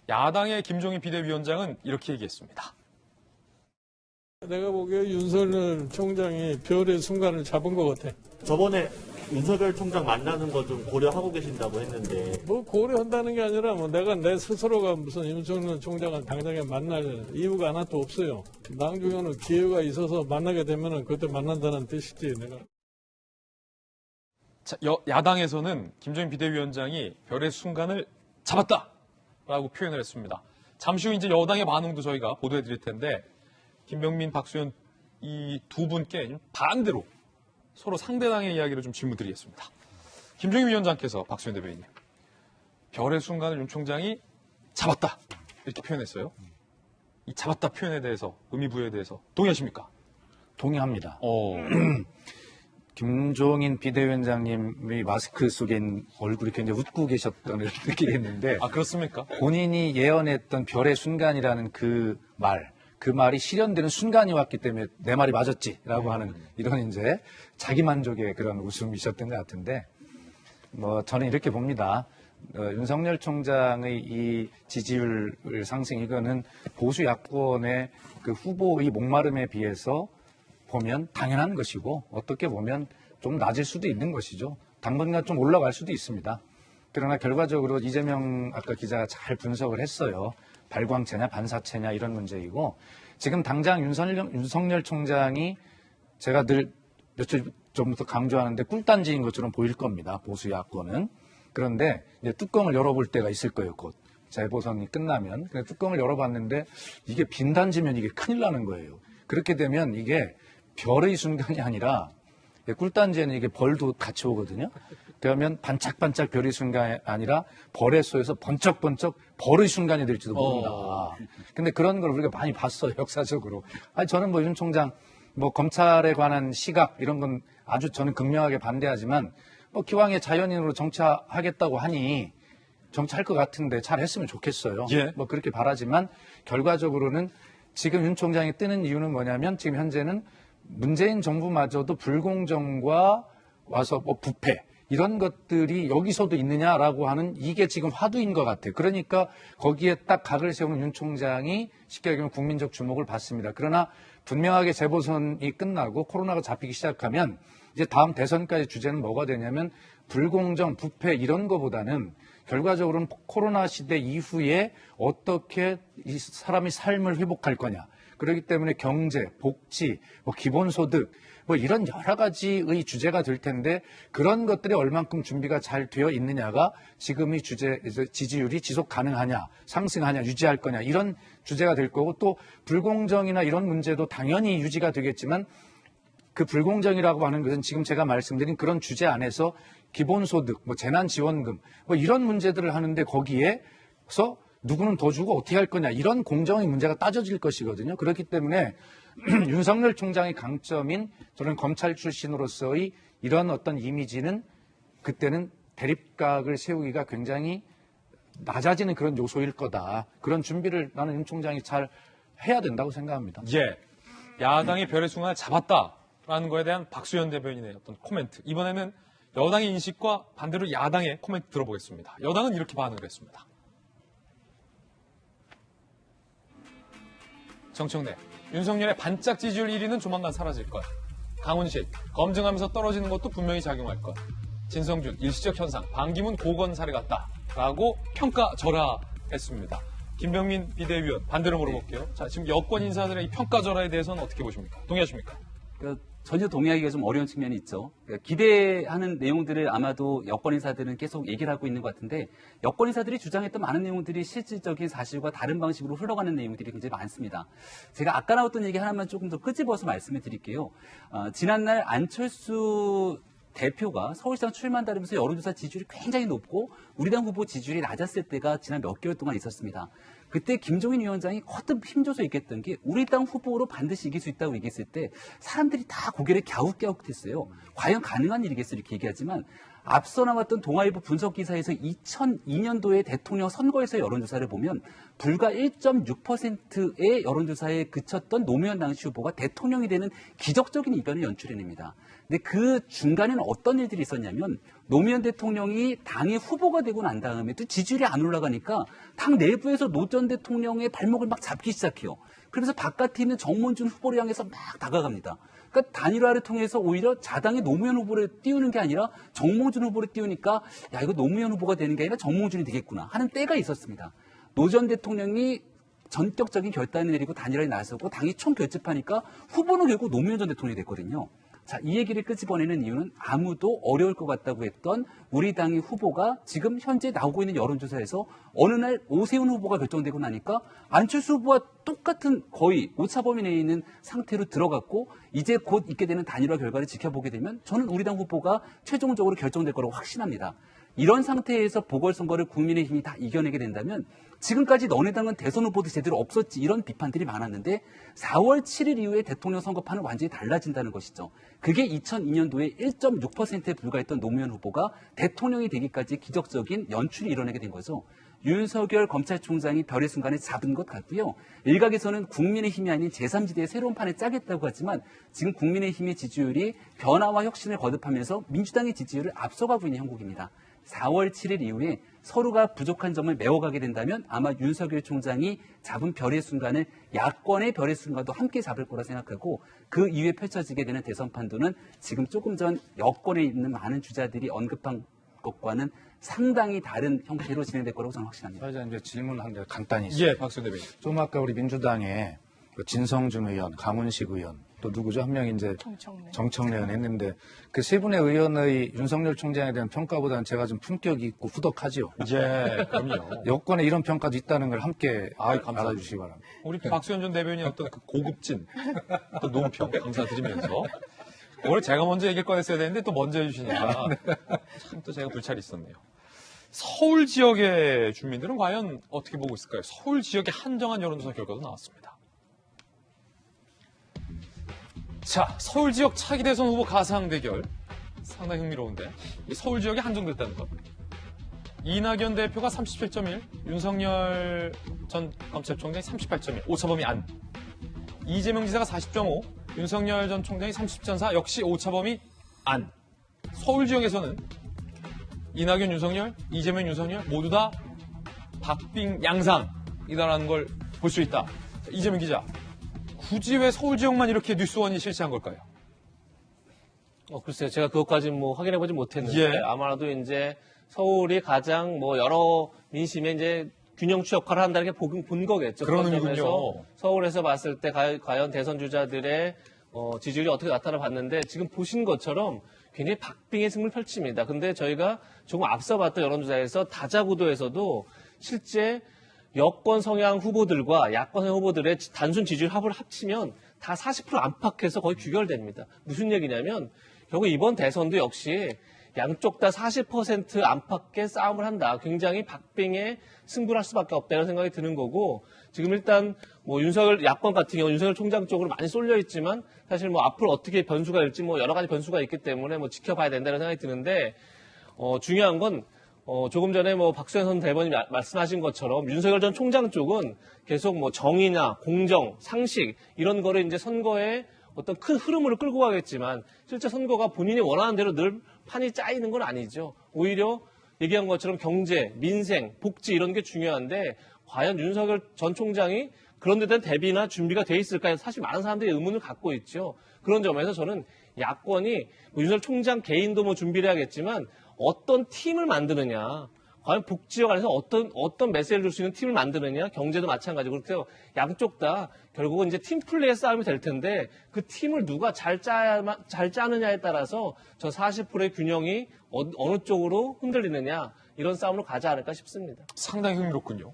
야당의 김종인 비대위원장은 이렇게 얘기했습니다. 내가 보기에 윤석열 총장이 별의 순간을 잡은 것 같아. 저번에 윤석열 총장 만나는 거 좀 고려하고 계신다고 했는데. 뭐 고려한다는 게 아니라 뭐 내가 내 스스로가 무슨 윤석열 총장을 당장에 만날 이유가 하나도 없어요. 나중에는 기회가 있어서 만나게 되면은 그때 만난다는 뜻이지 내가. 자, 야당에서는 김종인 비대위원장이 별의 순간을 잡았다라고 표현을 했습니다. 잠시 후 이제 여당의 반응도 저희가 보도해 드릴 텐데 김병민, 박수현 이 두 분께 반대로 서로 상대당의 이야기를 좀 질문 드리겠습니다. 김종인 위원장께서 박수현 대변인님, 별의 순간을 윤 총장이 잡았다 이렇게 표현했어요. 이 잡았다 표현에 대해서, 의미 부여에 대해서 동의하십니까? 동의합니다. 김종인 비대위원장님이 마스크 속에 얼굴이 굉장히 웃고 계셨던 걸 느끼겠는데. 아, 그렇습니까? 본인이 예언했던 별의 순간이라는 그 말이 실현되는 순간이 왔기 때문에 내 말이 맞았지라고 하는 이런 이제 자기만족의 그런 웃음이셨던 것 같은데, 뭐 저는 이렇게 봅니다. 윤석열 총장의 이 지지율 상승, 이거는 보수 야권의 그 후보의 목마름에 비해서 보면 당연한 것이고, 어떻게 보면 좀 낮을 수도 있는 것이죠. 당분간 좀 올라갈 수도 있습니다. 그러나 결과적으로 이재명 아까 기자가 잘 분석을 했어요. 발광체냐 반사체냐 이런 문제이고, 지금 당장 윤석열 총장이 제가 늘 며칠 전부터 강조하는데 꿀단지인 것처럼 보일 겁니다. 보수 야권은. 그런데 이제 뚜껑을 열어볼 때가 있을 거예요. 곧 재보선이 끝나면. 뚜껑을 열어봤는데 이게 빈 단지면 이게 큰일 나는 거예요. 그렇게 되면 이게 별의 순간이 아니라, 꿀단지에는 이게 벌도 같이 오거든요. 그러면 반짝반짝 별의 순간이 아니라 벌의 쏘에서 번쩍번쩍 벌의 순간이 될지도 모릅니다. 근데 그런 걸 우리가 많이 봤어요, 역사적으로. 아니, 저는 뭐 윤 총장, 뭐 검찰에 관한 시각 이런 건 아주 저는 극명하게 반대하지만, 뭐 기왕에 자연인으로 정치하겠다고 하니 정치할 것 같은데 잘 했으면 좋겠어요. 예. 뭐 그렇게 바라지만 결과적으로는 지금 윤 총장이 뜨는 이유는 뭐냐면, 지금 현재는 문재인 정부마저도 불공정과 와서 뭐 부패 이런 것들이 여기서도 있느냐라고 하는, 이게 지금 화두인 것 같아요. 그러니까 거기에 딱 각을 세우는 윤 총장이 쉽게 얘기하면 국민적 주목을 받습니다. 그러나 분명하게 재보선이 끝나고 코로나가 잡히기 시작하면 이제 다음 대선까지 주제는 뭐가 되냐면, 불공정, 부패 이런 거보다는 결과적으로는 코로나 시대 이후에 어떻게 이 사람의 삶을 회복할 거냐. 그렇기 때문에 경제, 복지, 뭐 기본소득, 뭐 이런 여러 가지의 주제가 될 텐데, 그런 것들이 얼만큼 준비가 잘 되어 있느냐가 지금의 주제, 지지율이 지속 가능하냐, 상승하냐, 유지할 거냐, 이런 주제가 될 거고, 또 불공정이나 이런 문제도 당연히 유지가 되겠지만, 그 불공정이라고 하는 것은 지금 제가 말씀드린 그런 주제 안에서 기본소득, 뭐 재난지원금, 뭐 이런 문제들을 하는데, 거기에서 누구는 더 주고 어떻게 할 거냐, 이런 공정의 문제가 따져질 것이거든요. 그렇기 때문에 윤석열 총장의 강점인 저는 검찰 출신으로서의 이런 어떤 이미지는 그때는 대립각을 세우기가 굉장히 낮아지는 그런 요소일 거다. 그런 준비를 나는 윤 총장이 잘 해야 된다고 생각합니다. 예. 야당이 별의 순간을 잡았다라는 거에 대한 박수현 대변인의 어떤 코멘트. 이번에는 여당의 인식과 반대로 야당의 코멘트 들어보겠습니다. 여당은 이렇게 반응을 했습니다. 정청래, 윤석열의 반짝 지지율 1위는 조만간 사라질 것. 강훈식, 검증하면서 떨어지는 것도 분명히 작용할 것. 진성준, 일시적 현상, 반기문 고건 사례 같다라고 평가절하했습니다. 김병민 비대위원, 반대로 물어볼게요. 자, 지금 여권 인사들의 이 평가절하에 대해서는 어떻게 보십니까? 동의하십니까? 전혀 동의하기가 좀 어려운 측면이 있죠. 기대하는 내용들을 아마도 여권 인사들은 계속 얘기를 하고 있는 것 같은데, 여권 인사들이 주장했던 많은 내용들이 실질적인 사실과 다른 방식으로 흘러가는 내용들이 굉장히 많습니다. 제가 아까 나왔던 얘기 하나만 조금 더 끄집어서 말씀을 드릴게요. 지난날 안철수 대표가 서울시장 출마한다면서 여론조사 지지율이 굉장히 높고 우리 당 후보 지지율이 낮았을 때가 지난 몇 개월 동안 있었습니다. 그때 김종인 위원장이 거듭 힘줘서 얘기했던 게, 우리 당 후보로 반드시 이길 수 있다고 얘기했을 때 사람들이 다 고개를 갸웃갸웃했어요. 과연 가능한 일이겠어 이렇게 얘기하지만, 앞서 나왔던 동아일보 분석기사에서 2002년도에 대통령 선거에서의 여론조사를 보면 불과 1.6%의 여론조사에 그쳤던 노무현 당시 후보가 대통령이 되는 기적적인 이변을 연출해냅니다. 근데 그 중간에는 어떤 일들이 있었냐면 노무현 대통령이 당의 후보가 되고 난 다음에 또 지지율이 안 올라가니까 당 내부에서 노 전 대통령의 발목을 막 잡기 시작해요. 그래서 바깥에 있는 정몽준 후보를 향해서 막 다가갑니다. 그러니까 단일화를 통해서 오히려 자당의 노무현 후보를 띄우는 게 아니라 정몽준 후보를 띄우니까 야 이거 노무현 후보가 되는 게 아니라 정몽준이 되겠구나 하는 때가 있었습니다. 노 전 대통령이 전격적인 결단을 내리고 단일화에 나서고 당이 총결집하니까 후보는 결국 노무현 전 대통령이 됐거든요. 자, 이 얘기를 끄집어내는 이유는 아무도 어려울 것 같다고 했던 우리 당의 후보가 지금 현재 나오고 있는 여론조사에서 어느 날 오세훈 후보가 결정되고 나니까 안철수 후보와 똑같은 거의 오차범위 내에 있는 상태로 들어갔고 이제 곧 있게 되는 단일화 결과를 지켜보게 되면 저는 우리 당 후보가 최종적으로 결정될 거라고 확신합니다. 이런 상태에서 보궐선거를 국민의힘이 다 이겨내게 된다면 지금까지 너네 당은 대선 후보도 제대로 없었지 이런 비판들이 많았는데 4월 7일 이후에 대통령 선거판은 완전히 달라진다는 것이죠. 그게 2002년도에 1.6%에 불과했던 노무현 후보가 대통령이 되기까지 기적적인 연출이 일어나게 된 거죠. 윤석열 검찰총장이 별의 순간에 잡은 것 같고요. 일각에서는 국민의힘이 아닌 제3지대의 새로운 판을 짜겠다고 하지만 지금 국민의힘의 지지율이 변화와 혁신을 거듭하면서 민주당의 지지율을 앞서가고 있는 형국입니다. 4월 7일 이후에 서로가 부족한 점을 메워가게 된다면 아마 윤석열 총장이 잡은 별의 순간을 야권의 별의 순간도 함께 잡을 거라 생각하고 그 이후에 펼쳐지게 되는 대선 판도는 지금 조금 전 여권에 있는 많은 주자들이 언급한 것과는 상당히 다른 형태로 진행될 거라고 저는 확신합니다. 자, 이제 질문 한 개 간단히 있어요. 예, 박수 대변인. 좀 아까 우리 민주당의 그 진성준 의원, 강훈식 의원, 또 누구죠? 한 명이 이제 정청래 의원 했는데 그 세 분의 의원의 윤석열 총장에 대한 평가보다는 제가 좀 품격이 있고 후덕하지요. 예, 그럼요. 여권에 이런 평가도 있다는 걸 함께 감사합니다. 알아주시기 바랍니다. 우리 박수현 전 대변인 어떤 그 고급진 또 논평 감사드리면서 오늘 제가 먼저 얘기를 꺼냈어야 되는데 또 먼저 해주시니까 참 또 제가 불찰이 있었네요. 서울 지역의 주민들은 과연 어떻게 보고 있을까요? 서울 지역의 한정한 여론조사 결과도 나왔습니다. 자, 서울 지역 차기 대선 후보 가상 대결 상당히 흥미로운데 이 서울 지역이 한정됐다는 것. 이낙연 대표가 37.1, 윤석열 전 검찰총장이 38.1, 오차범위 안. 이재명 지사가 40.5, 윤석열 전 총장이 30.4, 역시 오차범위 안. 서울 지역에서는 이낙연, 윤석열, 이재명, 윤석열 모두 다 박빙 양상이다라는 걸 볼 수 있다. 자, 이재명 기자, 굳이 왜 서울 지역만 이렇게 뉴스원이 실시한 걸까요? 글쎄요. 제가 그것까지는 확인해보지 못했는데 예. 아마도 이제 서울이 가장 여러 민심에 이제 균형추 역할을 한다는 게 본 거겠죠. 그런 그런 의미군요. 점에서 서울에서 봤을 때 과연 대선 주자들의 지지율이 어떻게 나타나 봤는데 지금 보신 것처럼 굉장히 박빙의 승부를 펼칩니다. 근데 저희가 조금 앞서 봤던 여론조사에서 다자구도에서도 실제 여권 성향 후보들과 야권 성향 후보들의 단순 지지율 합을 합치면 다 40% 안팎에서 거의 규결됩니다. 무슨 얘기냐면 결국 이번 대선도 역시 양쪽 다 40% 안팎의 싸움을 한다. 굉장히 박빙의 승부를 할 수밖에 없다는 생각이 드는 거고 지금 일단 윤석열 야권 같은 경우 윤석열 총장 쪽으로 많이 쏠려 있지만 사실 앞으로 어떻게 변수가 될지 여러 가지 변수가 있기 때문에 지켜봐야 된다는 생각이 드는데 중요한 건 조금 전에 박수현 전 대변인 말씀하신 것처럼 윤석열 전 총장 쪽은 계속 정의나 공정, 상식 이런 거를 이제 선거에 어떤 큰 흐름으로 끌고 가겠지만 실제 선거가 본인이 원하는 대로 늘 판이 짜이는 건 아니죠. 오히려 얘기한 것처럼 경제, 민생, 복지 이런 게 중요한데 과연 윤석열 전 총장이 그런 데 대한 대비나 준비가 돼 있을까요? 사실 많은 사람들이 의문을 갖고 있죠. 그런 점에서 저는 야권이 윤석열 총장 개인도 준비를 해야겠지만 어떤 팀을 만드느냐, 과연 복지와 관해서 어떤 메시지를 줄 수 있는 팀을 만드느냐, 경제도 마찬가지고 그렇고요. 양쪽 다 결국은 이제 팀 플레이의 싸움이 될 텐데 그 팀을 누가 잘 짜느냐에 따라서 저 40%의 균형이 어느 쪽으로 흔들리느냐 이런 싸움으로 가지 않을까 싶습니다. 상당히 흥미롭군요.